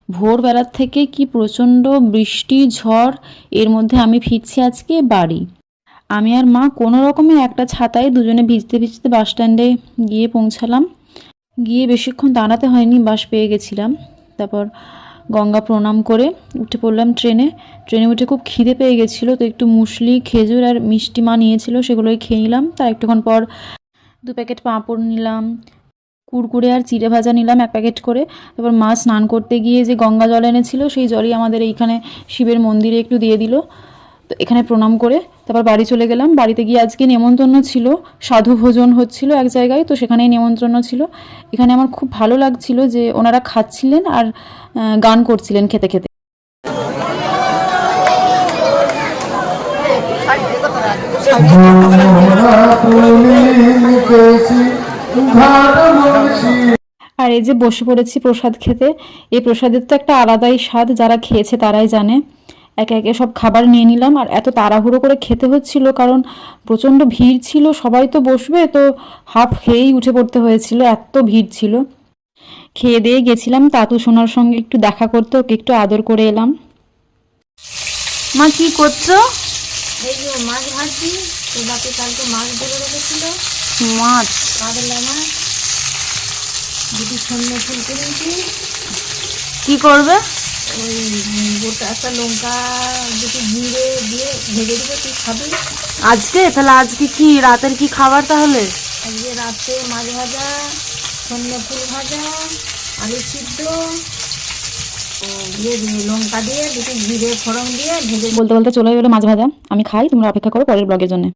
ভোরবেলার থেকে কি প্রচণ্ড বৃষ্টি ঝড়, এর মধ্যে আমি ফিরছি আজকে বাড়ি। আমি আর মা কোনো রকমে একটা ছাতায় দুজনে ভিজতে ভিজতে বাস স্ট্যান্ডে গিয়ে পৌঁছালাম। গিয়ে বেশিক্ষণ দাঁড়াতে হয়নি, বাস পেয়ে গেছিলাম। তারপর গঙ্গা প্রণাম করে উঠে পড়লাম ট্রেনে। ট্রেনে উঠে খুব খিদে পেয়ে গেছিলো, তো একটু মুসলি, খেজুর আর মিষ্টি মা নিয়েছিল, সেগুলোই খেয়ে নিলাম। তার একটুক্ষণ পর 2 প্যাকেট পাঁপড় নিলাম, কুরকুরে আর চিড়ে ভাজা নিলাম 1 প্যাকেট করে। তারপর মা স্নান করতে গিয়ে যে গঙ্গা জল এনেছিল, সেই জলই আমাদের এইখানে শিবের মন্দিরে একটু দিয়ে দিল। তো এখানে প্রণাম করে তারপর বাড়ি চলে গেলাম। বাড়িতে গিয়ে আজকে নেমন্তন্ন ছিল, সাধু ভোজন হচ্ছিল এক জায়গায়, তো সেখানেই নেমন্তন্ন ছিল। এখানে আমার খুব ভালো লাগছিল যে ওনারা খাচ্ছিলেন আর গান করছিলেন খেতে খেতে। আর এই যে বসে পড়েছি প্রসাদ খেতে। এই প্রসাদের তো একটা আলাদাই স্বাদ, যারা খেয়েছে তারাই জানে। একে একে সব খাবার নিয়ে নিলাম, আর এত তাড়াহুড়ো করে খেতে হচ্ছিল কারণ প্রচণ্ড ভিড় ছিল। সবাই তো বসবে, তো হাফ খেয়েই উঠে পড়তে হয়েছিল, এত ভিড় ছিল। খেয়ে দিয়ে গেছিলাম তাতু সোনার সঙ্গে একটু দেখা করতে, ওকে একটু আদর করে এলাম। মা কি করছো? এই যে মাছ ভাজছি, তো বাকি কালকে মাছ ধরে রেখেছিল, মাছ? কাতলা মাছ, দুটি সন্ধ্যে ফুল করেছি। কি করবে? ওই গোটা একটা লঙ্কা দুটি জিরে দিয়ে ভেজে দেবো, তুই খাবি। আজকে তাহলে আজকে কি রাতের কি খাবার তাহলে? আজকে রাতে মাছ ভাজা, সন্ধ্যে ফুল ভাজা, আলু সিদ্ধ, দিয়ে লঙ্কা দিয়ে দুটি জিরে ফোড়ন দিয়ে ভেজে। বলতে বলতে চলে গেলো মাছ ভাজা। আমি খাই, তোমরা অপেক্ষা করো পরের ব্লগের জন্য।